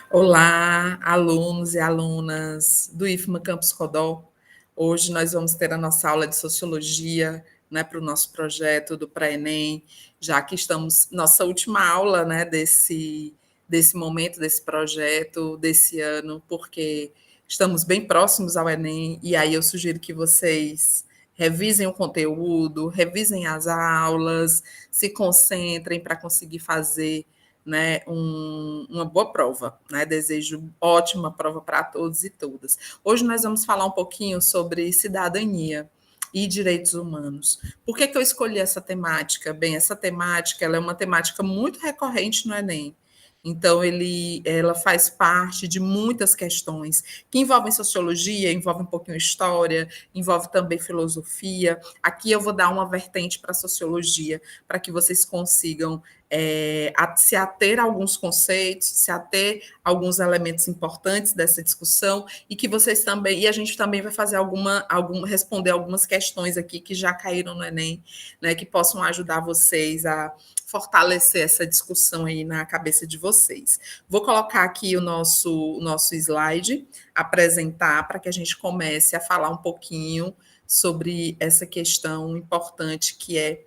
Olá, alunos e alunas do IFMA Campus Codó. Hoje nós vamos ter a nossa aula de Sociologia, né, para o nosso projeto do Pré-ENEM, já que estamos nossa última aula, né, desse momento, desse projeto, desse ano, porque estamos bem próximos ao Enem, e aí eu sugiro que vocês revisem o conteúdo, revisem as aulas, se concentrem para conseguir fazer, né, uma boa prova, né? Desejo ótima prova para todos e todas. Hoje nós vamos falar um pouquinho sobre cidadania e direitos humanos. Por que eu escolhi essa temática? Bem, essa temática ela é uma temática muito recorrente no Enem. Então, ela faz parte de muitas questões que envolvem sociologia, envolve um pouquinho história, envolve também filosofia. Aqui eu vou dar uma vertente para a sociologia, para que vocês consigam se ater a alguns conceitos, se ater a alguns elementos importantes dessa discussão e que vocês também, e a gente também vai fazer responder algumas questões aqui que já caíram no Enem, né, que possam ajudar vocês a fortalecer essa discussão aí na cabeça de vocês. Vou colocar aqui o nosso slide, apresentar para que a gente comece a falar um pouquinho sobre essa questão importante que é,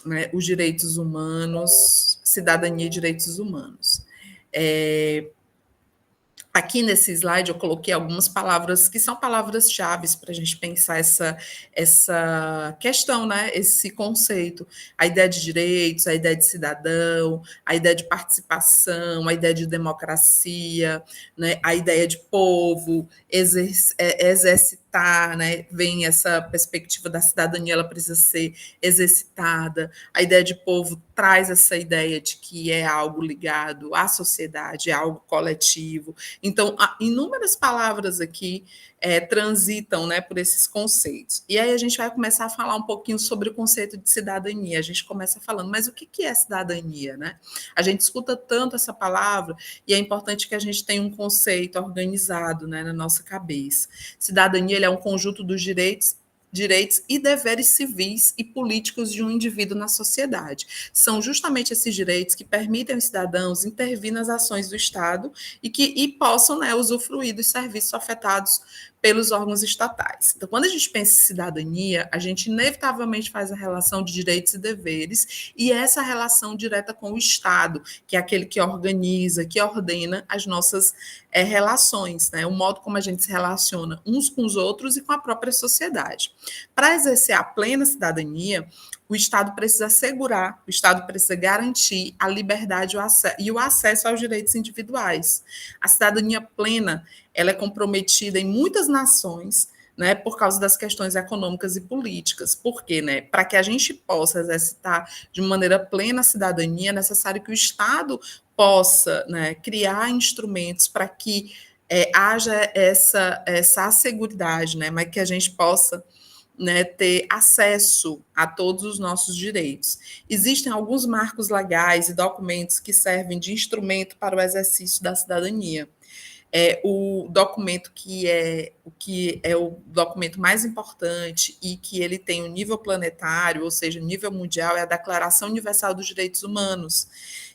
né, os direitos humanos, cidadania e direitos humanos. Aqui nesse slide eu coloquei algumas palavras que são palavras-chave para a gente pensar essa questão, né? Esse conceito. A ideia de direitos, a ideia de cidadão, a ideia de participação, a ideia de democracia, né? A ideia de povo, exercitar, né? Vem essa perspectiva da cidadania, ela precisa ser exercitada. A ideia de povo traz essa ideia de que é algo ligado à sociedade, é algo coletivo. Então, inúmeras palavras aqui transitam, né, por esses conceitos. E aí a gente vai começar a falar um pouquinho sobre o conceito de cidadania. A gente começa falando, mas o que é cidadania, né? A gente escuta tanto essa palavra e é importante que a gente tenha um conceito organizado, né, na nossa cabeça. Cidadania ele é um conjunto dos direitos e deveres civis e políticos de um indivíduo na sociedade. São justamente esses direitos que permitem aos cidadãos intervir nas ações do Estado e possam, né, usufruir dos serviços afetados pelos órgãos estatais. Então, quando a gente pensa em cidadania, a gente inevitavelmente faz a relação de direitos e deveres e essa relação direta com o Estado, que é aquele que organiza, que ordena as nossas relações, né? O modo como a gente se relaciona uns com os outros e com a própria sociedade. Para exercer a plena cidadania, o Estado precisa assegurar, o Estado precisa garantir a liberdade e o acesso aos direitos individuais. A cidadania plena, ela é comprometida em muitas nações, né, por causa das questões econômicas e políticas. Por quê? Né? Para que a gente possa exercitar de maneira plena a cidadania, é necessário que o Estado possa, né, criar instrumentos para que haja essa asseguridade, né, mas que a gente possa, né, ter acesso a todos os nossos direitos. Existem alguns marcos legais e documentos que servem de instrumento para o exercício da cidadania. O documento que é o documento mais importante e que ele tem um nível planetário, ou seja, nível mundial, é a Declaração Universal dos Direitos Humanos,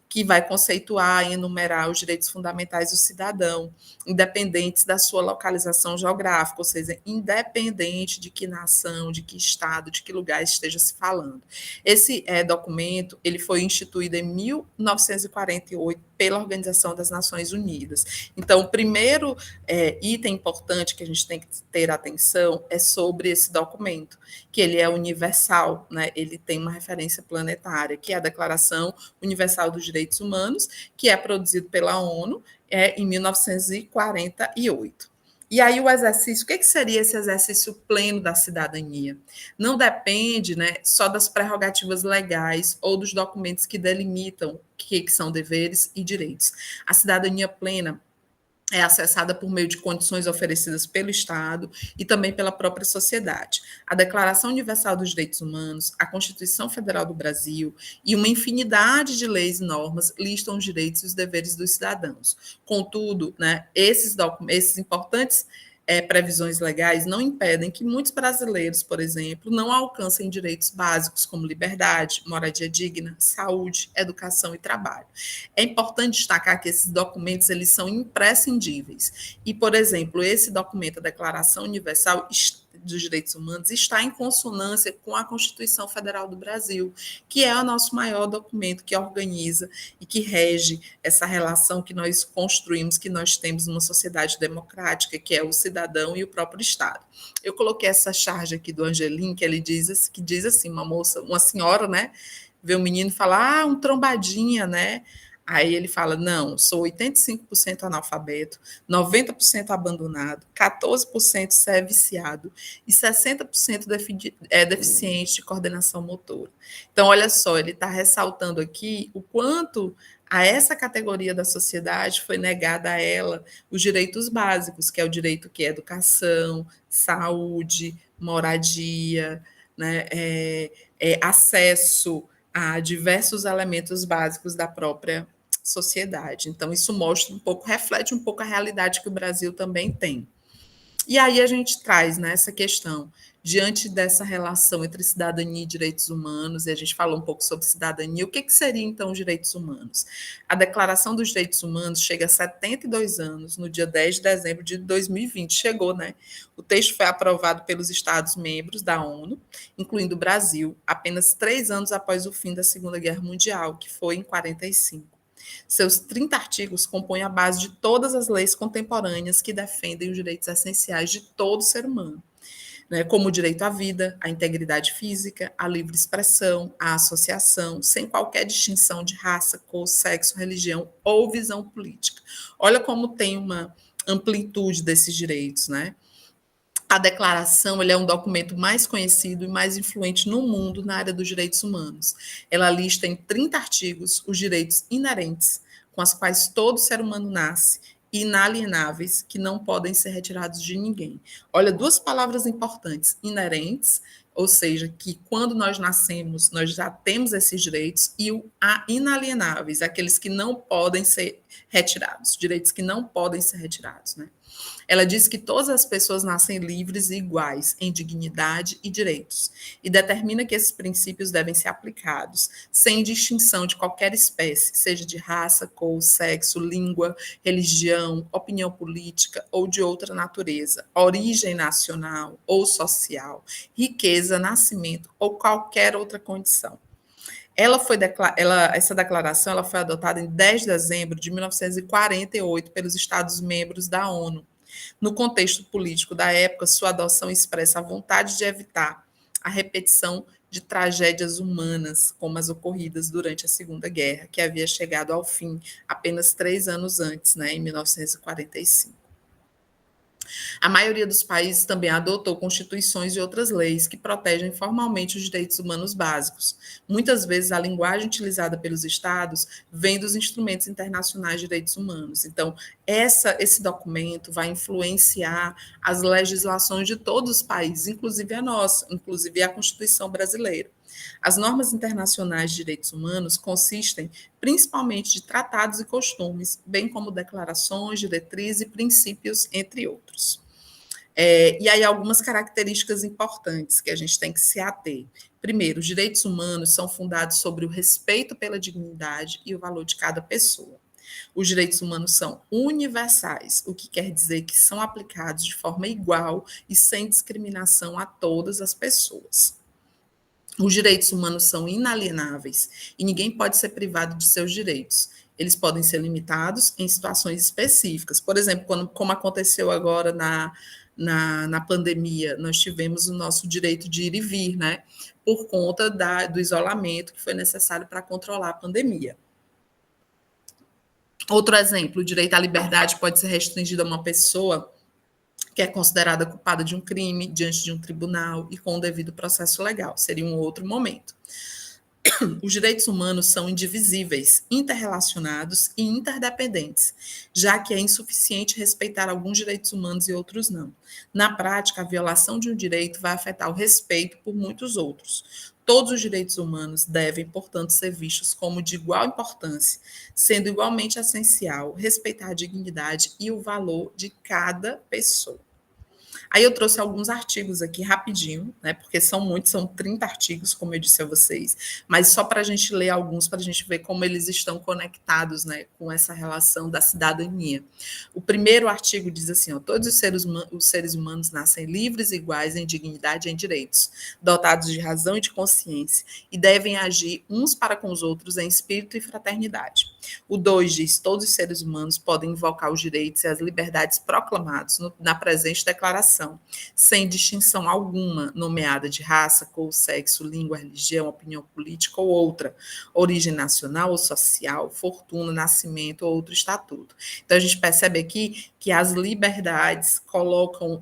que vai conceituar e enumerar os direitos fundamentais do cidadão, independentes da sua localização geográfica, ou seja, independente de que nação, de que estado, de que lugar esteja se falando. Esse documento ele foi instituído em 1948 pela Organização das Nações Unidas. Então, o primeiro item importante que a gente tem que ter atenção é sobre esse documento, que ele é universal, né? Ele tem uma referência planetária, que é a Declaração Universal dos Direitos Humanos, que é produzido pela ONU em 1948. E aí o exercício, o que seria esse exercício pleno da cidadania? Não depende, né, só das prerrogativas legais ou dos documentos que delimitam o que são deveres e direitos. A cidadania plena é acessada por meio de condições oferecidas pelo Estado e também pela própria sociedade. A Declaração Universal dos Direitos Humanos, a Constituição Federal do Brasil e uma infinidade de leis e normas listam os direitos e os deveres dos cidadãos. Contudo, né, esses importantes previsões legais não impedem que muitos brasileiros, por exemplo, não alcancem direitos básicos como liberdade, moradia digna, saúde, educação e trabalho. É importante destacar que esses documentos eles são imprescindíveis. E, por exemplo, esse documento, a Declaração Universal dos Direitos Humanos, está em consonância com a Constituição Federal do Brasil, que é o nosso maior documento que organiza e que rege essa relação que nós construímos, que nós temos numa sociedade democrática, que é o cidadão e o próprio Estado. Eu coloquei essa charge aqui do Angelim, que diz assim, uma moça, uma senhora, né, vê um menino e fala, um trombadinha, né? Aí ele fala, não, sou 85% analfabeto, 90% abandonado, 14% é viciado e 60% é deficiente de coordenação motora. Então, olha só, ele está ressaltando aqui o quanto a essa categoria da sociedade foi negada a ela os direitos básicos, que é o direito que é educação, saúde, moradia, né, acesso a diversos elementos básicos da própria sociedade. Então, isso mostra um pouco, reflete um pouco a realidade que o Brasil também tem. E aí a gente traz, né, essa questão, diante dessa relação entre cidadania e direitos humanos, e a gente falou um pouco sobre cidadania, o que seria então os direitos humanos? A Declaração dos Direitos Humanos chega a 72 anos, no dia 10 de dezembro de 2020, chegou, né? O texto foi aprovado pelos Estados-membros da ONU, incluindo o Brasil, apenas 3 anos após o fim da Segunda Guerra Mundial, que foi em 45. Seus 30 artigos compõem a base de todas as leis contemporâneas que defendem os direitos essenciais de todo ser humano, né, como o direito à vida, à integridade física, à livre expressão, à associação, sem qualquer distinção de raça, cor, sexo, religião ou visão política. Olha como tem uma amplitude desses direitos, né? A declaração ele é um documento mais conhecido e mais influente no mundo na área dos direitos humanos. Ela lista em 30 artigos os direitos inerentes, com os quais todo ser humano nasce, inalienáveis, que não podem ser retirados de ninguém. Olha, duas palavras importantes: inerentes, ou seja, que quando nós nascemos, nós já temos esses direitos, e o inalienáveis, aqueles que não podem ser retirados, direitos que não podem ser retirados, né? Ela diz que todas as pessoas nascem livres e iguais em dignidade e direitos, e determina que esses princípios devem ser aplicados sem distinção de qualquer espécie, seja de raça, cor, sexo, língua, religião, opinião política ou de outra natureza, origem nacional ou social, riqueza, nascimento ou qualquer outra condição. Essa declaração foi adotada em 10 de dezembro de 1948 pelos Estados-membros da ONU. No contexto político da época, sua adoção expressa a vontade de evitar a repetição de tragédias humanas, como as ocorridas durante a Segunda Guerra, que havia chegado ao fim apenas 3 anos antes, né, em 1945. A maioria dos países também adotou constituições e outras leis que protegem formalmente os direitos humanos básicos. Muitas vezes a linguagem utilizada pelos estados vem dos instrumentos internacionais de direitos humanos. Então, esse documento vai influenciar as legislações de todos os países, inclusive a nossa, inclusive a Constituição brasileira. As normas internacionais de direitos humanos consistem principalmente de tratados e costumes, bem como declarações, diretrizes e princípios, entre outros. E aí algumas características importantes que a gente tem que se ater. Primeiro, os direitos humanos são fundados sobre o respeito pela dignidade e o valor de cada pessoa. Os direitos humanos são universais, o que quer dizer que são aplicados de forma igual e sem discriminação a todas as pessoas. Os direitos humanos são inalienáveis e ninguém pode ser privado de seus direitos. Eles podem ser limitados em situações específicas. Por exemplo, como aconteceu agora na pandemia, nós tivemos o nosso direito de ir e vir, né? Por conta do isolamento que foi necessário para controlar a pandemia. Outro exemplo, o direito à liberdade pode ser restringido a uma pessoa que é considerada culpada de um crime diante de um tribunal e com o devido processo legal. Seria um outro momento. Os direitos humanos são indivisíveis, interrelacionados e interdependentes, já que é insuficiente respeitar alguns direitos humanos e outros não. Na prática, a violação de um direito vai afetar o respeito por muitos outros. Todos os direitos humanos devem, portanto, ser vistos como de igual importância, sendo igualmente essencial respeitar a dignidade e o valor de cada pessoa. Aí eu trouxe alguns artigos aqui rapidinho, né, porque são muitos, são 30 artigos, como eu disse a vocês, mas só para a gente ler alguns, para a gente ver como eles estão conectados, né, com essa relação da cidadania. O primeiro artigo diz assim, ó, todos os seres humanos nascem livres, iguais em dignidade e em direitos, dotados de razão e de consciência, e devem agir uns para com os outros em espírito e fraternidade. O 2 diz: todos os seres humanos podem invocar os direitos e as liberdades proclamados na presente declaração, sem distinção alguma, nomeada de raça, cor, sexo, língua, religião, opinião política ou outra, origem nacional ou social, fortuna, nascimento ou outro estatuto. Então a gente percebe aqui que as liberdades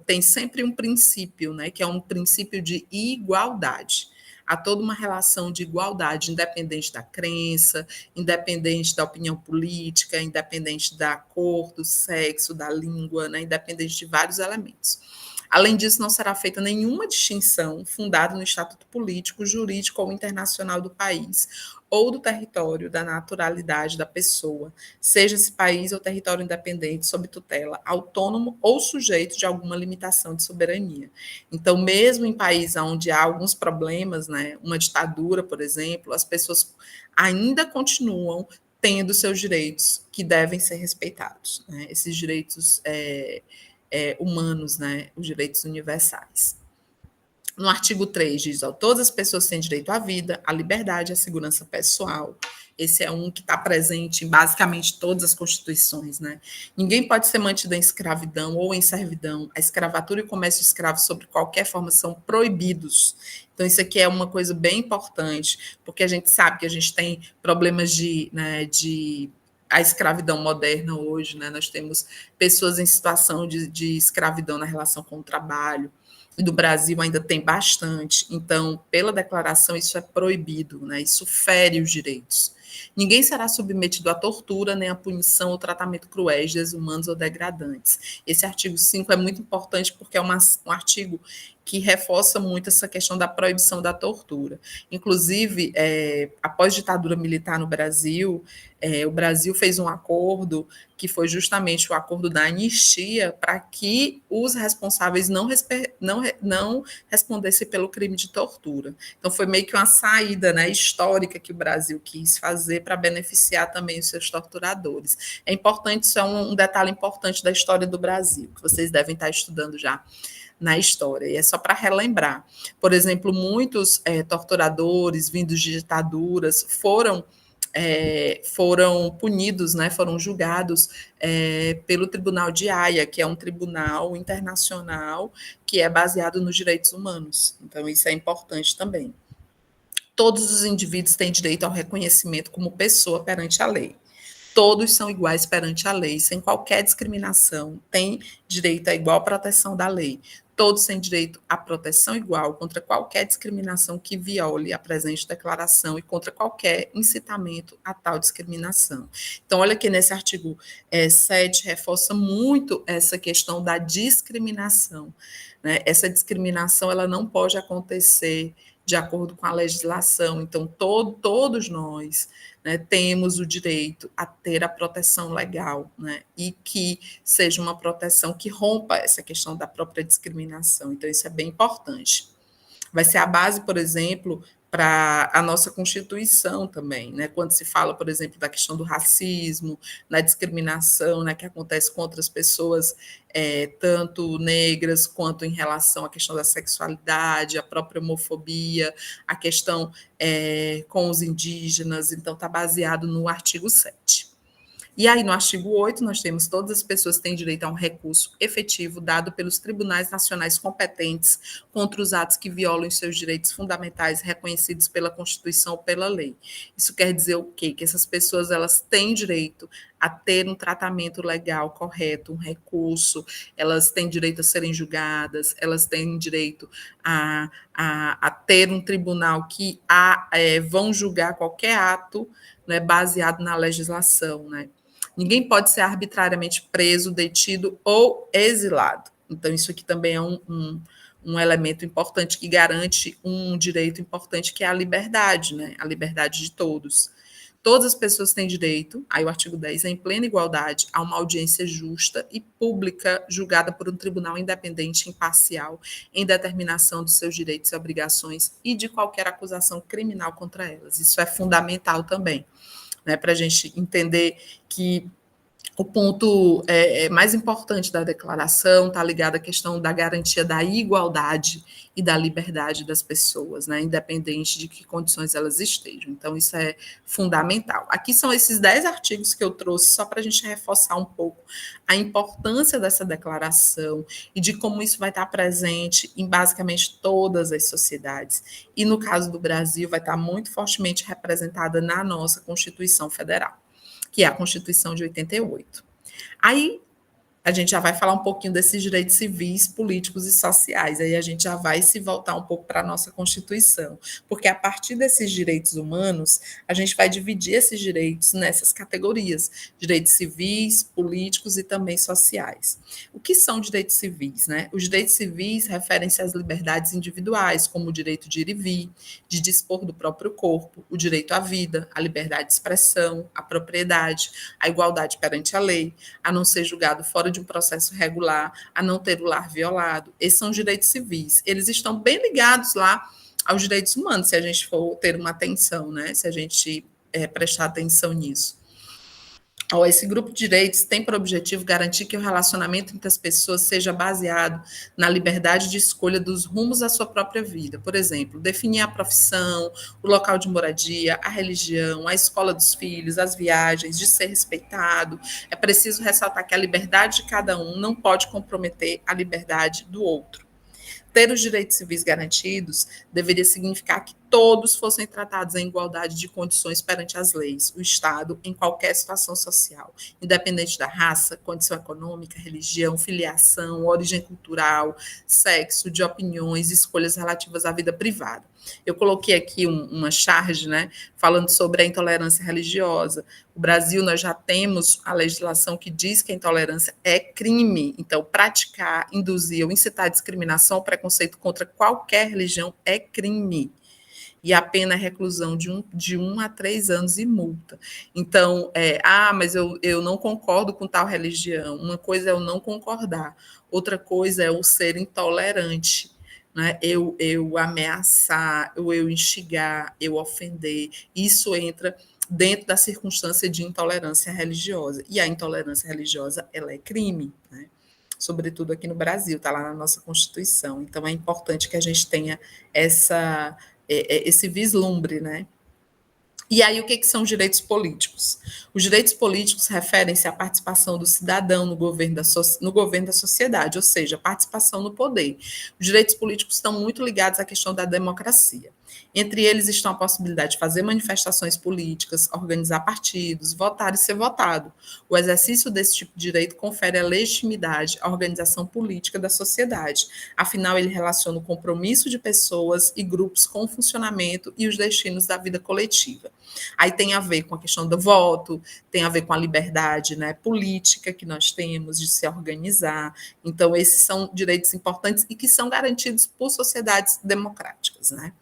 tem sempre um princípio, né, que é um princípio de igualdade. Há toda uma relação de igualdade, independente da crença, independente da opinião política, independente da cor, do sexo, da língua, né, independente de vários elementos. Além disso, não será feita nenhuma distinção fundada no estatuto político, jurídico ou internacional do país, ou do território, da naturalidade da pessoa, seja esse país ou território independente, sob tutela, autônomo ou sujeito de alguma limitação de soberania. Então, mesmo em países onde há alguns problemas, né, uma ditadura, por exemplo, as pessoas ainda continuam tendo seus direitos que devem ser respeitados, né, esses direitos humanos, né, os direitos universais. No artigo 3 diz, ó, todas as pessoas têm direito à vida, à liberdade, à segurança pessoal. Esse é um que está presente em basicamente todas as constituições, né? Ninguém pode ser mantido em escravidão ou em servidão. A escravatura e o comércio escravo, sob qualquer forma, são proibidos. Então, isso aqui é uma coisa bem importante, porque a gente sabe que a gente tem problemas de a escravidão moderna hoje, né? Nós temos pessoas em situação de escravidão na relação com o trabalho, do Brasil ainda tem bastante, então, pela declaração, isso é proibido, né? Isso fere os direitos. Ninguém será submetido à tortura, nem à punição ou tratamento cruéis, desumanos ou degradantes. Esse artigo 5 é muito importante porque é um artigo que reforça muito essa questão da proibição da tortura. Inclusive, após a ditadura militar no Brasil, o Brasil fez um acordo que foi justamente o acordo da anistia para que os responsáveis não respondessem pelo crime de tortura. Então, foi meio que uma saída, né, histórica que o Brasil quis fazer para beneficiar também os seus torturadores. É importante, isso é um detalhe importante da história do Brasil, que vocês devem estar estudando já na história, e é só para relembrar. Por exemplo, muitos torturadores vindos de ditaduras foram punidos, né, foram julgados pelo Tribunal de Haia, que é um tribunal internacional que é baseado nos direitos humanos. Então, isso é importante também. Todos os indivíduos têm direito ao reconhecimento como pessoa perante a lei. Todos são iguais perante a lei, sem qualquer discriminação, têm direito à igual proteção da lei. Todos têm direito à proteção igual contra qualquer discriminação que viole a presente declaração e contra qualquer incitamento a tal discriminação. Então, olha que nesse artigo 7 reforça muito essa questão da discriminação, né? Essa discriminação ela não pode acontecer de acordo com a legislação. Então, todos nós, né, temos o direito a ter a proteção legal, né, e que seja uma proteção que rompa essa questão da própria discriminação. Então, isso é bem importante. Vai ser a base, por exemplo, para a nossa Constituição também, né? Quando se fala, por exemplo, da questão do racismo, da discriminação, né, que acontece com outras pessoas, tanto negras quanto em relação à questão da sexualidade, a própria homofobia, a questão com os indígenas, então está baseado no artigo 7. E aí, no artigo 8, nós temos todas as pessoas têm direito a um recurso efetivo dado pelos tribunais nacionais competentes contra os atos que violam os seus direitos fundamentais reconhecidos pela Constituição ou pela lei. Isso quer dizer o quê? Que essas pessoas elas têm direito a ter um tratamento legal correto, um recurso, elas têm direito a serem julgadas, elas têm direito a ter um tribunal que vão julgar qualquer ato, né, baseado na legislação, né? Ninguém pode ser arbitrariamente preso, detido ou exilado. Então, isso aqui também é um elemento importante que garante um direito importante, que é a liberdade, né? A liberdade de todos. Todas as pessoas têm direito, aí o artigo 10, em plena igualdade, a uma audiência justa e pública, julgada por um tribunal independente e imparcial, em determinação dos seus direitos e obrigações e de qualquer acusação criminal contra elas. Isso é fundamental também, né, para a gente entender que o ponto mais importante da declaração está ligado à questão da garantia da igualdade e da liberdade das pessoas, né, independente de que condições elas estejam. Então, isso é fundamental. Aqui são esses 10 artigos que eu trouxe só para a gente reforçar um pouco a importância dessa declaração e de como isso vai estar presente em basicamente todas as sociedades. E, no caso do Brasil, vai estar muito fortemente representada na nossa Constituição Federal, que é a Constituição de 88. Aí a gente já vai falar um pouquinho desses direitos civis, políticos e sociais. Aí a gente já vai se voltar um pouco para a nossa Constituição, porque a partir desses direitos humanos, a gente vai dividir esses direitos nessas categorias: direitos civis, políticos e também sociais. O que são direitos civis, né? Os direitos civis referem-se às liberdades individuais, como o direito de ir e vir, de dispor do próprio corpo, o direito à vida, a liberdade de expressão, a propriedade, a igualdade perante a lei, a não ser julgado fora de um processo regular, a não ter o lar violado. Esses são os direitos civis. Eles estão bem ligados lá aos direitos humanos, se a gente for ter uma atenção, né? Se a gente prestar atenção nisso. Esse grupo de direitos tem por objetivo garantir que o relacionamento entre as pessoas seja baseado na liberdade de escolha dos rumos da sua própria vida. Por exemplo, definir a profissão, o local de moradia, a religião, a escola dos filhos, as viagens, de ser respeitado. É preciso ressaltar que a liberdade de cada um não pode comprometer a liberdade do outro. Ter os direitos civis garantidos deveria significar que todos fossem tratados em igualdade de condições perante as leis, o Estado, em qualquer situação social, independente da raça, condição econômica, religião, filiação, origem cultural, sexo, de opiniões, escolhas relativas à vida privada. Eu coloquei aqui uma charge, né, falando sobre a intolerância religiosa. O Brasil, nós já temos a legislação que diz que a intolerância é crime. Então, praticar, induzir ou incitar discriminação ou preconceito contra qualquer religião é crime. E a pena é reclusão de 1 a 3 anos e multa. Então, mas eu não concordo com tal religião. Uma coisa é eu não concordar, outra coisa é eu ser intolerante, né? Eu ameaçar, eu instigar, eu ofender. Isso entra dentro da circunstância de intolerância religiosa. E a intolerância religiosa, ela é crime, né? Sobretudo aqui no Brasil, está lá na nossa Constituição. Então, é importante que a gente tenha esse vislumbre, né? E aí, o que são os direitos políticos? Os direitos políticos referem-se à participação do cidadão no governo da sociedade, ou seja, participação no poder. Os direitos políticos estão muito ligados à questão da democracia. Entre eles estão a possibilidade de fazer manifestações políticas, organizar partidos, votar e ser votado. O exercício desse tipo de direito confere a legitimidade à organização política da sociedade. Afinal, ele relaciona o compromisso de pessoas e grupos com o funcionamento e os destinos da vida coletiva. Aí tem a ver com a questão do voto, tem a ver com a liberdade, né, política que nós temos de se organizar. Então, esses são direitos importantes e que são garantidos por sociedades democráticas, né?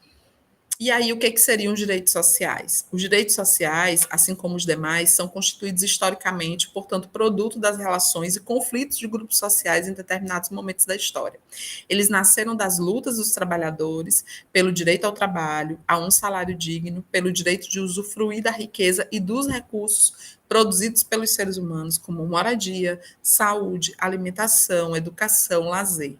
E aí, o que seriam os direitos sociais? Os direitos sociais, assim como os demais, são constituídos historicamente, portanto, produto das relações e conflitos de grupos sociais em determinados momentos da história. Eles nasceram das lutas dos trabalhadores pelo direito ao trabalho, a um salário digno, pelo direito de usufruir da riqueza e dos recursos produzidos pelos seres humanos, como moradia, saúde, alimentação, educação, lazer.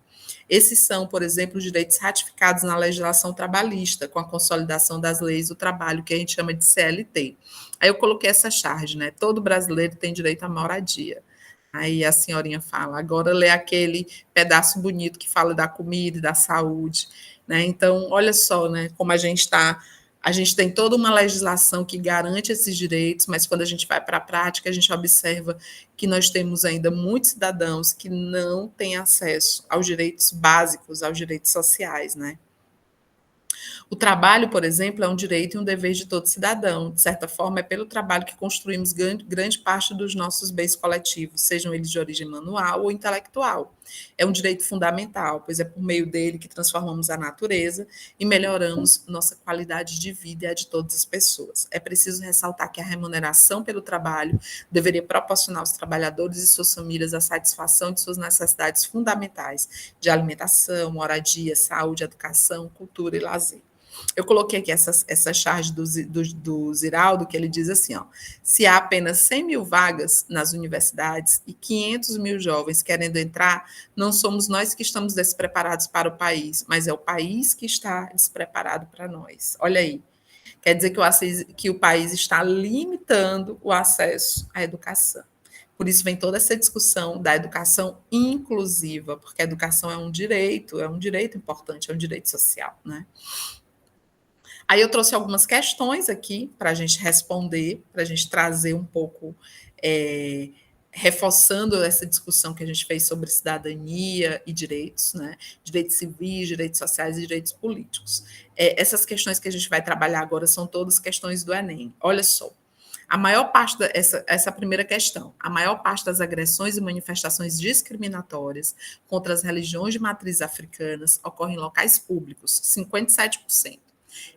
Esses são, por exemplo, os direitos ratificados na legislação trabalhista, com a consolidação das leis do trabalho, que a gente chama de CLT. Aí eu coloquei essa charge, né? Todo brasileiro tem direito à moradia. Aí a senhorinha fala, agora lê aquele pedaço bonito que fala da comida e da saúde, né? Então, olha só, né, como a gente tem toda uma legislação que garante esses direitos, mas quando a gente vai para a prática, a gente observa que nós temos ainda muitos cidadãos que não têm acesso aos direitos básicos, aos direitos sociais, né? O trabalho, por exemplo, é um direito e um dever de todo cidadão. De certa forma, é pelo trabalho que construímos grande parte dos nossos bens coletivos, sejam eles de origem manual ou intelectual. É um direito fundamental, pois é por meio dele que transformamos a natureza e melhoramos nossa qualidade de vida e a de todas as pessoas. É preciso ressaltar que a remuneração pelo trabalho deveria proporcionar aos trabalhadores e suas famílias a satisfação de suas necessidades fundamentais de alimentação, moradia, saúde, educação, cultura e lazer. Eu coloquei aqui essa charge do Ziraldo, que ele diz assim, ó, se há apenas 100 mil vagas nas universidades e 500 mil jovens querendo entrar, não somos nós que estamos despreparados para o país, mas é o país que está despreparado para nós. Olha aí, quer dizer que o país está limitando o acesso à educação. Por isso vem toda essa discussão da educação inclusiva, porque a educação é um direito importante, é um direito social, né? Aí eu trouxe algumas questões aqui para a gente responder, para a gente trazer um pouco, é, reforçando essa discussão que a gente fez sobre cidadania e direitos, né? Direitos civis, direitos sociais e direitos políticos. Essas questões que a gente vai trabalhar agora são todas questões do Enem. Olha só, a maior parte essa primeira questão, a maior parte das agressões e manifestações discriminatórias contra as religiões de matriz africanas ocorrem em locais públicos, 57%.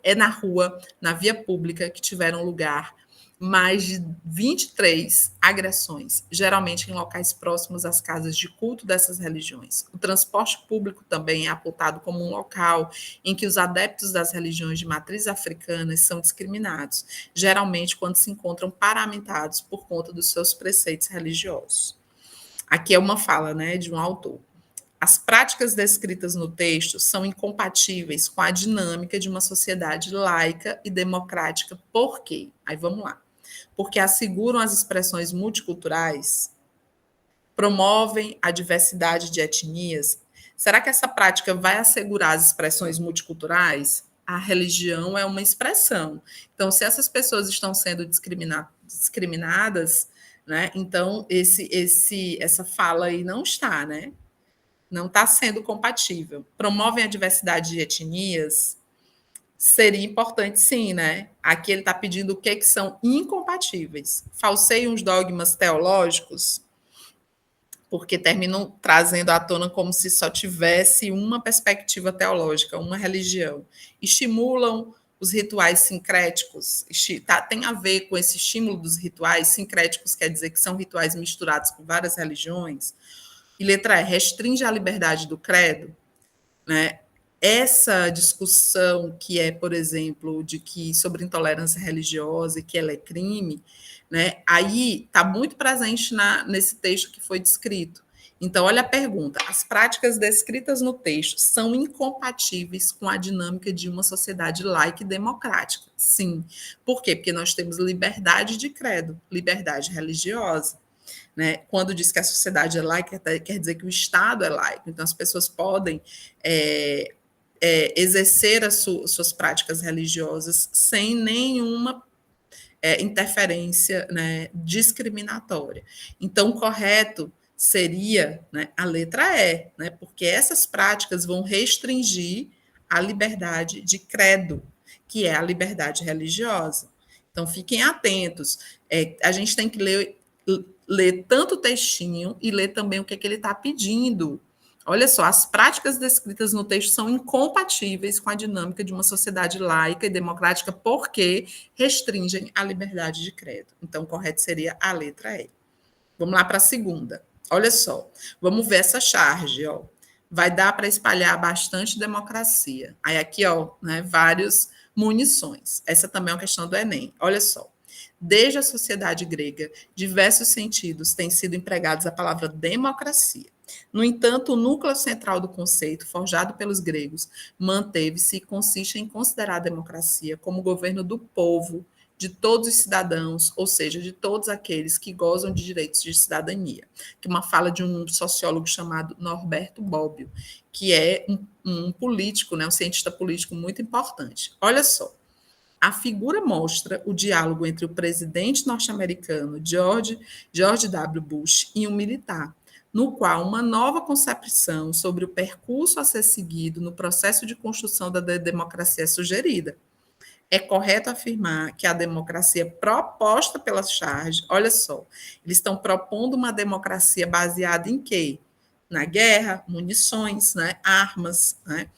É na rua, na via pública, que tiveram lugar mais de 23 agressões, geralmente em locais próximos às casas de culto dessas religiões. O transporte público também é apontado como um local em que os adeptos das religiões de matriz africanas são discriminados, geralmente quando se encontram paramentados por conta dos seus preceitos religiosos. Aqui é uma fala, né, de um autor. As práticas descritas no texto são incompatíveis com a dinâmica de uma sociedade laica e democrática. Por quê? Aí vamos lá. Porque asseguram as expressões multiculturais, promovem a diversidade de etnias. Será que essa prática vai assegurar as expressões multiculturais? A religião é uma expressão. Então, se essas pessoas estão sendo discriminadas, né, então essa fala aí não está, né? Não está sendo compatível. Promovem a diversidade de etnias, seria importante sim, né? Aqui ele está pedindo o que são incompatíveis. Falseiam os dogmas teológicos, porque terminam trazendo à tona como se só tivesse uma perspectiva teológica, uma religião. Estimulam os rituais sincréticos, tem a ver com esse estímulo dos rituais sincréticos, quer dizer que são rituais misturados com várias religiões. E letra E, restringe a liberdade do credo, né? Essa discussão que é, por exemplo, de que sobre intolerância religiosa e que ela é crime, né? Aí está muito presente nesse texto que foi descrito. Então, olha a pergunta: as práticas descritas no texto são incompatíveis com a dinâmica de uma sociedade laica e democrática? Sim. Por quê? Porque nós temos liberdade de credo, liberdade religiosa. Né? Quando diz que a sociedade é laica, quer dizer que o Estado é laico. Então, as pessoas podem exercer suas práticas religiosas sem nenhuma interferência, né, discriminatória. Então, o correto seria, né, a letra E, né, porque essas práticas vão restringir a liberdade de credo, que é a liberdade religiosa. Então, fiquem atentos. A gente tem que ler tanto o textinho e ler também o que ele está pedindo. Olha só, as práticas descritas no texto são incompatíveis com a dinâmica de uma sociedade laica e democrática porque restringem a liberdade de credo. Então, o correto seria a letra E. Vamos lá para a segunda. Olha só, vamos ver essa charge, ó. Vai dar para espalhar bastante democracia. Aí aqui, ó, né, várias munições. Essa também é uma questão do Enem. Olha só. Desde a sociedade grega, diversos sentidos têm sido empregados a palavra democracia. No entanto, o núcleo central do conceito, forjado pelos gregos, manteve-se e consiste em considerar a democracia como o governo do povo, de todos os cidadãos, ou seja, de todos aqueles que gozam de direitos de cidadania. Que é uma fala de um sociólogo chamado Norberto Bobbio, que é um político, né, um cientista político muito importante. Olha só. A figura mostra o diálogo entre o presidente norte-americano George W. Bush e um militar, no qual uma nova concepção sobre o percurso a ser seguido no processo de construção da democracia é sugerida. É correto afirmar que a democracia proposta pela charge, olha só, eles estão propondo uma democracia baseada em quê? Na guerra, munições, né, armas, né?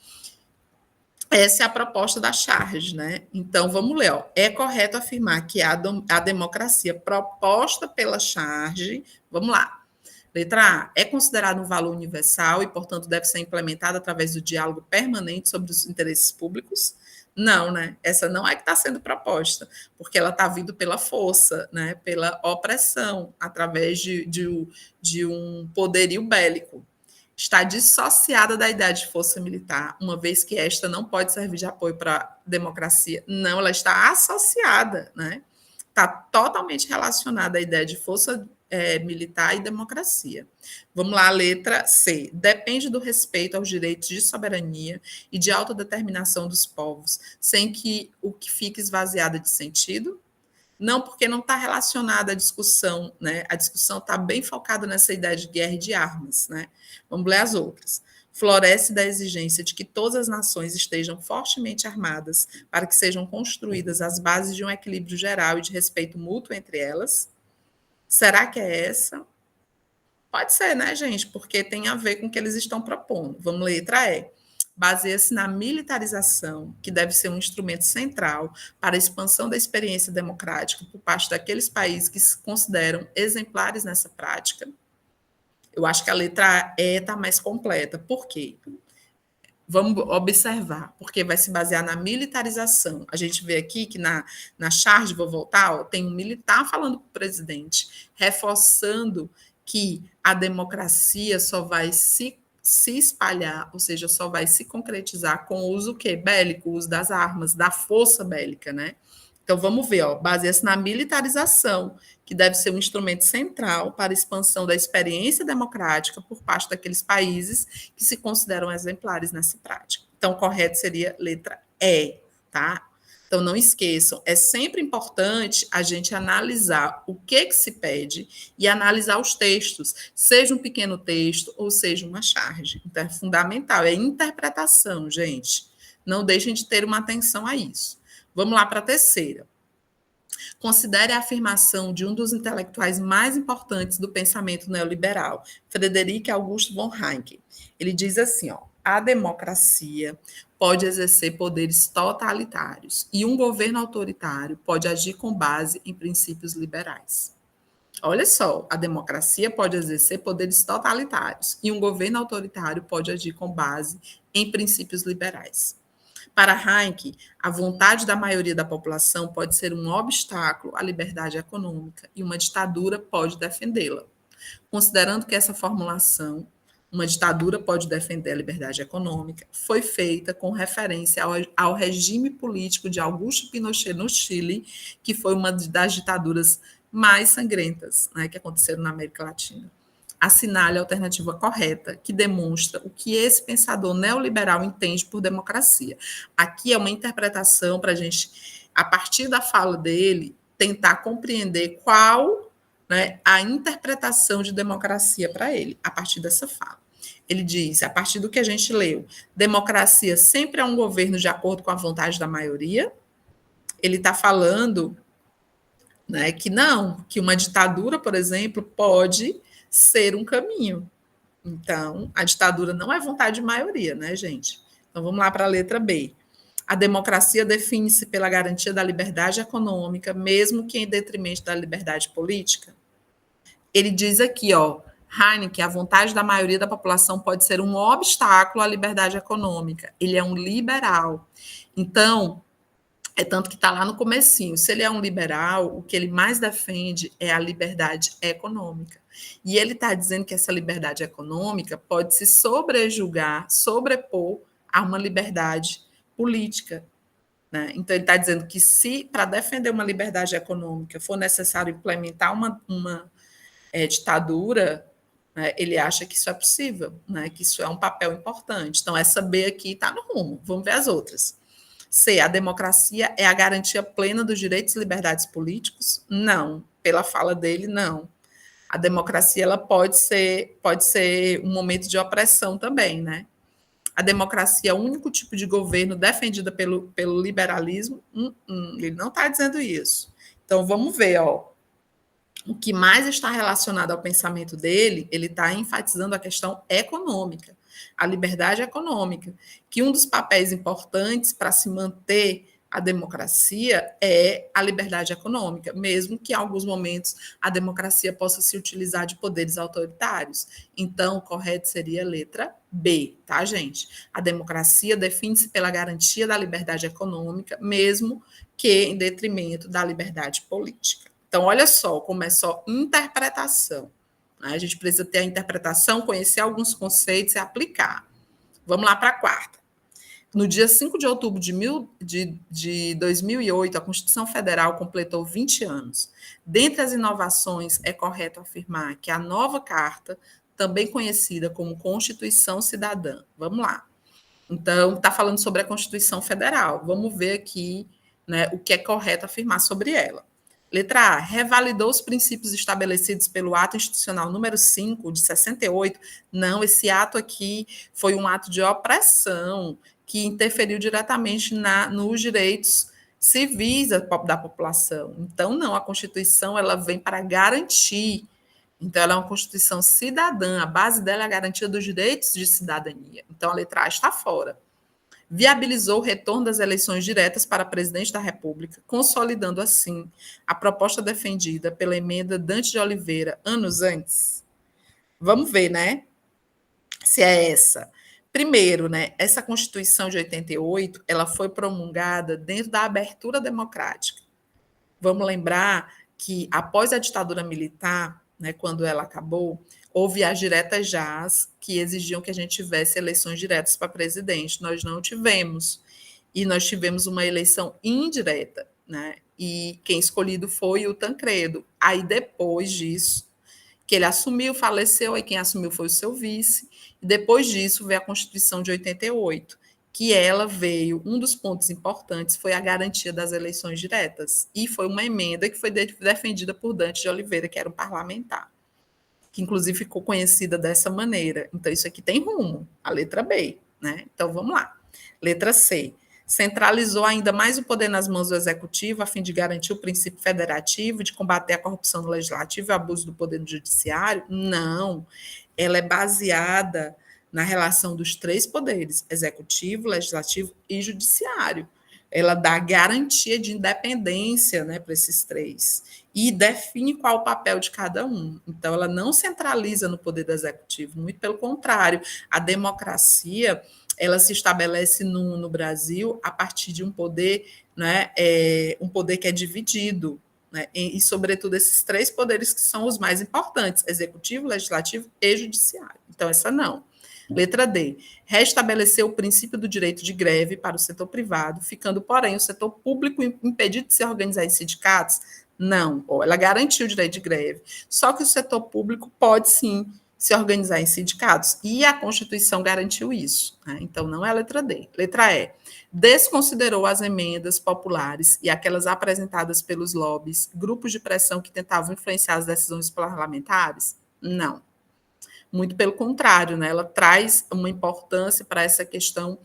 Essa é a proposta da charge, né? Então, vamos ler. Ó. É correto afirmar que a democracia proposta pela charge, vamos lá. Letra A, é considerado um valor universal e, portanto, deve ser implementado através do diálogo permanente sobre os interesses públicos? Não, né? Essa não é que está sendo proposta, porque ela está vindo pela força, né? Pela opressão, através de um poderio bélico. Está dissociada da ideia de força militar, uma vez que esta não pode servir de apoio para a democracia. Não, ela está associada, né? Está totalmente relacionada à ideia de força militar e democracia. Vamos lá, letra C. Depende do respeito aos direitos de soberania e de autodeterminação dos povos, sem que o que fique esvaziado de sentido. Não, porque não está relacionada à discussão, né? A discussão está bem focada nessa ideia de guerra e de armas, né? Vamos ler as outras. Floresce da exigência de que todas as nações estejam fortemente armadas para que sejam construídas as bases de um equilíbrio geral e de respeito mútuo entre elas. Será que é essa? Pode ser, né, gente? Porque tem a ver com o que eles estão propondo. Vamos ler letra E. Baseia-se na militarização, que deve ser um instrumento central para a expansão da experiência democrática por parte daqueles países que se consideram exemplares nessa prática. Eu acho que a letra E está mais completa. Por quê? Vamos observar, porque vai se basear na militarização. A gente vê aqui que na charge, vou voltar, ó, tem um militar falando para o presidente, reforçando que a democracia só vai se espalhar, ou seja, só vai se concretizar com o uso quê? Bélico, o uso das armas, da força bélica, né? Então, vamos ver, ó, baseia-se na militarização, que deve ser um instrumento central para a expansão da experiência democrática por parte daqueles países que se consideram exemplares nessa prática. Então, o correto seria letra E, tá? Então, não esqueçam, é sempre importante a gente analisar o que se pede e analisar os textos, seja um pequeno texto ou seja uma charge. Então, é fundamental, é interpretação, gente. Não deixem de ter uma atenção a isso. Vamos lá para a terceira. Considere a afirmação de um dos intelectuais mais importantes do pensamento neoliberal, Frederic Augusto von Hayek. Ele diz assim, ó, a democracia pode exercer poderes totalitários e um governo autoritário pode agir com base em princípios liberais. Olha só, a democracia pode exercer poderes totalitários e um governo autoritário pode agir com base em princípios liberais. Para Hayek, a vontade da maioria da população pode ser um obstáculo à liberdade econômica e uma ditadura pode defendê-la. Considerando que essa formulação, uma ditadura pode defender a liberdade econômica, foi feita com referência ao regime político de Augusto Pinochet no Chile, que foi uma das ditaduras mais sangrentas, né, que aconteceram na América Latina. Assinale a alternativa correta, que demonstra o que esse pensador neoliberal entende por democracia. Aqui é uma interpretação para a gente, a partir da fala dele, tentar compreender qual, né, a interpretação de democracia para ele, a partir dessa fala. Ele diz, a partir do que a gente leu, democracia sempre é um governo de acordo com a vontade da maioria. Ele está falando, né, que não, que uma ditadura, por exemplo, pode ser um caminho. Então, a ditadura não é vontade de maioria, né, gente? Então, vamos lá para a letra B. A democracia define-se pela garantia da liberdade econômica, mesmo que em detrimento da liberdade política. Ele diz aqui, ó, Hayek, a vontade da maioria da população pode ser um obstáculo à liberdade econômica. Ele é um liberal. Então, é tanto que está lá no comecinho. Se ele é um liberal, o que ele mais defende é a liberdade econômica. E ele está dizendo que essa liberdade econômica pode se sobrepor a uma liberdade política. Né? Então, ele está dizendo que se, para defender uma liberdade econômica, for necessário implementar uma ditadura, né, ele acha que isso é possível, né, que isso é um papel importante. Então, essa B aqui está no rumo. Vamos ver as outras. C. A democracia é a garantia plena dos direitos e liberdades políticos? Não. Pela fala dele, não. A democracia ela pode ser um momento de opressão também, né? A democracia é o único tipo de governo defendida pelo liberalismo? Ele não está dizendo isso. Então vamos ver, ó, o que mais está relacionado ao pensamento dele, ele está enfatizando a questão econômica, a liberdade econômica, que um dos papéis importantes para se manter a democracia é a liberdade econômica, mesmo que em alguns momentos a democracia possa se utilizar de poderes autoritários. Então, o correto seria a letra B, tá, gente? A democracia define-se pela garantia da liberdade econômica, mesmo que em detrimento da liberdade política. Então, olha só como é só interpretação. Né? A gente precisa ter a interpretação, conhecer alguns conceitos e aplicar. Vamos lá para a quarta. No dia 5 de outubro de 2008, a Constituição Federal completou 20 anos. Dentre as inovações, é correto afirmar que a nova Carta, também conhecida como Constituição Cidadã, vamos lá. Então, está falando sobre a Constituição Federal. Vamos ver aqui, né, o que é correto afirmar sobre ela. Letra A, revalidou os princípios estabelecidos pelo ato institucional número 5 de 68. Não, esse ato aqui foi um ato de opressão que interferiu diretamente nos direitos civis da população. Então, não, a Constituição ela vem para garantir. Então, ela é uma Constituição cidadã, a base dela é a garantia dos direitos de cidadania. Então, a letra A está fora. Viabilizou o retorno das eleições diretas para presidente da República, consolidando assim a proposta defendida pela emenda Dante de Oliveira anos antes. Vamos ver, né? Se é essa. Primeiro, né, essa Constituição de 88, ela foi promulgada dentro da abertura democrática. Vamos lembrar que após a ditadura militar, né, quando ela acabou, houve as diretas já que exigiam que a gente tivesse eleições diretas para presidente. Nós não tivemos. E nós tivemos uma eleição indireta, né? E quem escolhido foi o Tancredo. Aí depois disso, que ele assumiu, faleceu, aí quem assumiu foi o seu vice. E depois disso veio a Constituição de 88, que ela veio, um dos pontos importantes foi a garantia das eleições diretas. E foi uma emenda que foi defendida por Dante de Oliveira, que era um parlamentar, que inclusive ficou conhecida dessa maneira. Então, isso aqui tem rumo, a letra B, né? Então, vamos lá. Letra C. Centralizou ainda mais o poder nas mãos do executivo, a fim de garantir o princípio federativo, de combater a corrupção no legislativo e o abuso do poder no judiciário? Não. Ela é baseada na relação dos três poderes, executivo, legislativo e judiciário. Ela dá garantia de independência, né, para esses três e define qual o papel de cada um. Então, ela não centraliza no poder do executivo, muito pelo contrário, a democracia ela se estabelece no Brasil a partir de um poder, né, um poder que é dividido, né, e, sobretudo, esses três poderes que são os mais importantes, executivo, legislativo e judiciário. Então, essa não. Letra D. Restabeleceu o princípio do direito de greve para o setor privado, ficando, porém, o setor público impedido de se organizar em sindicatos? Não. Ela garantiu o direito de greve. Só que o setor público pode, sim, se organizar em sindicatos. E a Constituição garantiu isso. Né? Então, não é a letra D. Letra E. Desconsiderou as emendas populares e aquelas apresentadas pelos lobbies, grupos de pressão que tentavam influenciar as decisões parlamentares? Não. Muito pelo contrário, né? Ela traz uma importância para essa questão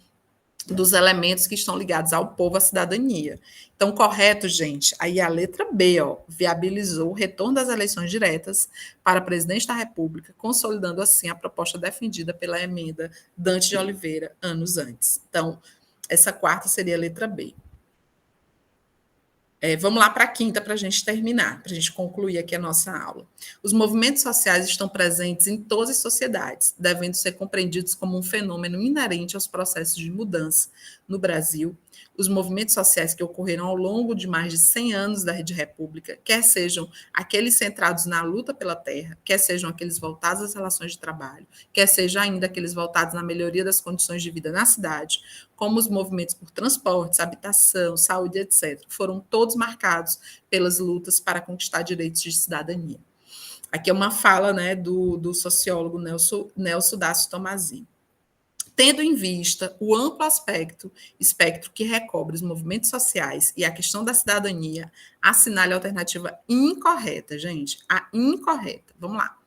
dos elementos que estão ligados ao povo, à cidadania. Então, correto, gente, aí a letra B, ó, viabilizou o retorno das eleições diretas para presidente da República, consolidando assim a proposta defendida pela emenda Dante de Oliveira anos antes. Então, essa quarta seria a letra B. Vamos lá para a quinta para a gente terminar, para a gente concluir aqui a nossa aula. Os movimentos sociais estão presentes em todas as sociedades, devendo ser compreendidos como um fenômeno inerente aos processos de mudança no Brasil. Os movimentos sociais que ocorreram ao longo de mais de 100 anos da Rede República, quer sejam aqueles centrados na luta pela terra, quer sejam aqueles voltados às relações de trabalho, quer sejam ainda aqueles voltados na melhoria das condições de vida na cidade, como os movimentos por transportes, habitação, saúde, etc., foram todos marcados pelas lutas para conquistar direitos de cidadania. Aqui é uma fala, né, do sociólogo Nelson Dácio Tomazini. tendo em vista o amplo espectro que recobre os movimentos sociais e a questão da cidadania, assinale a alternativa incorreta, gente, a incorreta. Vamos lá.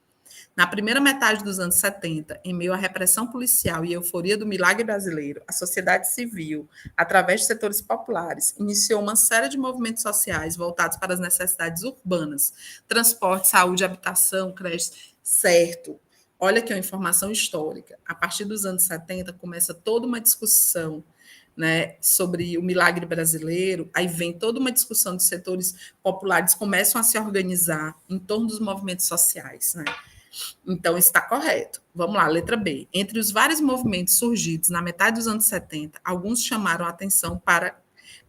Na primeira metade dos anos 70, em meio à repressão policial e euforia do milagre brasileiro, a sociedade civil, através de setores populares, iniciou uma série de movimentos sociais voltados para as necessidades urbanas, transporte, saúde, habitação, creches, certo. Olha aqui uma informação histórica. A partir dos anos 70, começa toda uma discussão, né, sobre o milagre brasileiro, aí vem toda uma discussão de setores populares começam a se organizar em torno dos movimentos sociais, né? Então, está correto. Vamos lá, letra B. Entre os vários movimentos surgidos na metade dos anos 70, alguns chamaram a atenção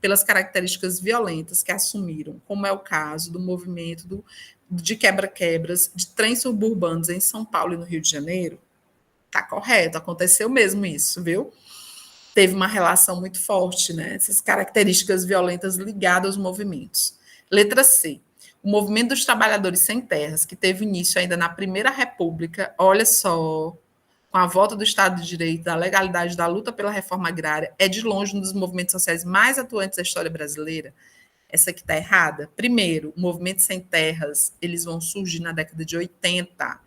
pelas características violentas que assumiram, como é o caso do movimento de quebra-quebras de trens suburbanos em São Paulo e no Rio de Janeiro. Está correto, aconteceu mesmo isso, viu? Teve uma relação muito forte, né? Essas características violentas ligadas aos movimentos. Letra C. O movimento dos trabalhadores sem terras, que teve início ainda na Primeira República, olha só, com a volta do Estado de Direito, da legalidade, da luta pela reforma agrária, é de longe um dos movimentos sociais mais atuantes da história brasileira. Essa aqui está errada. Primeiro, o movimento sem terras, eles vão surgir na década de 80,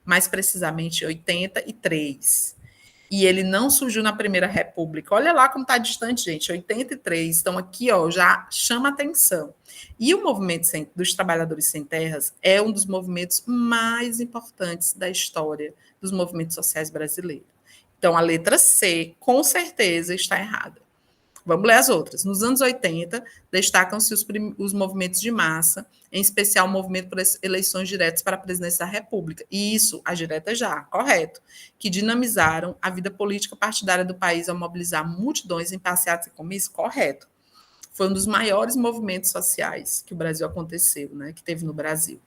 mais precisamente 83. E ele não surgiu na Primeira República. Olha lá como está distante, gente. 83. Então, aqui, ó, já chama atenção. E o movimento dos trabalhadores sem terras é um dos movimentos mais importantes da história dos movimentos sociais brasileiros. Então, a letra C, com certeza, está errada. Vamos ler as outras. Nos anos 80, destacam-se os movimentos de massa, em especial o movimento por eleições diretas para a presidência da República. E isso, as diretas já, correto. Que dinamizaram a vida política partidária do país ao mobilizar multidões em passeatas e comícios, correto. Foi um dos maiores movimentos sociais que o Brasil aconteceu, né, que teve no Brasil.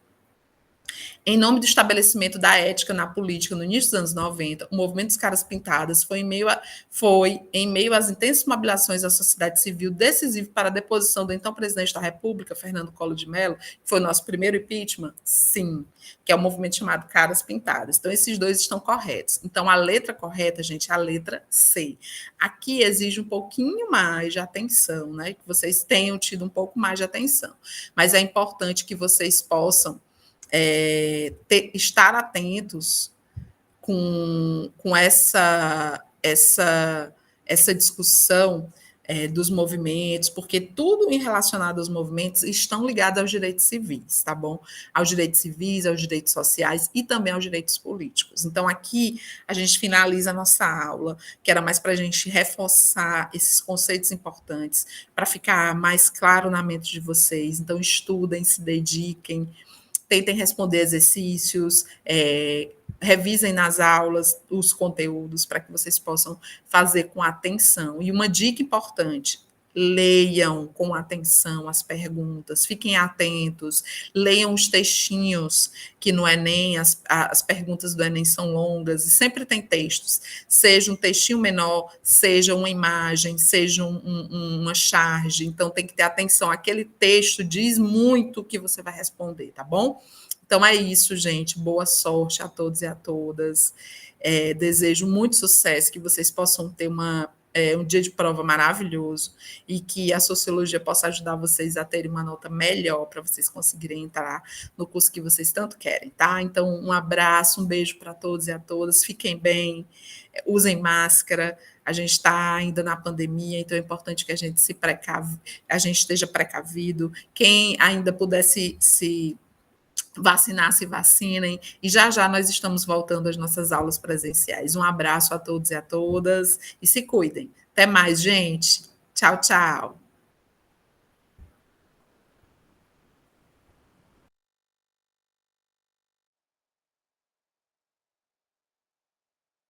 Em nome do estabelecimento da ética na política no início dos anos 90, o movimento dos Caras Pintadas foi, em meio às intensas mobilizações da sociedade civil, decisivo para a deposição do então presidente da República, Fernando Collor de Mello, que foi o nosso primeiro impeachment? Sim, que é o movimento chamado Caras Pintadas. Então, esses dois estão corretos. Então, a letra correta, gente, é a letra C. Aqui exige um pouquinho mais de atenção, né? Que vocês tenham tido um pouco mais de atenção. Mas é importante que vocês possam estar atentos com essa discussão dos movimentos, porque tudo em relacionado aos movimentos estão ligados aos direitos civis, tá bom? Aos direitos civis, aos direitos sociais e também aos direitos políticos. Então, aqui a gente finaliza a nossa aula, que era mais para a gente reforçar esses conceitos importantes, para ficar mais claro na mente de vocês. Então, estudem, se dediquem, tentem responder exercícios, revisem nas aulas os conteúdos para que vocês possam fazer com atenção. E uma dica importante: leiam com atenção as perguntas, fiquem atentos, leiam os textinhos, que no Enem, as perguntas do Enem são longas, e sempre tem textos, seja um textinho menor, seja uma imagem, seja uma charge, então tem que ter atenção, aquele texto diz muito o que você vai responder, tá bom? Então é isso, gente, boa sorte a todos e a todas, desejo muito sucesso, que vocês possam ter um dia de prova maravilhoso e que a sociologia possa ajudar vocês a terem uma nota melhor para vocês conseguirem entrar no curso que vocês tanto querem, tá? Então, um abraço, um beijo para todos e a todas, fiquem bem, usem máscara, a gente está ainda na pandemia, então é importante que a gente a gente esteja precavido, quem ainda puder se vacinar, se vacinem, e já já nós estamos voltando às nossas aulas presenciais. Um abraço a todos e a todas, e se cuidem. Até mais, gente. Tchau, tchau.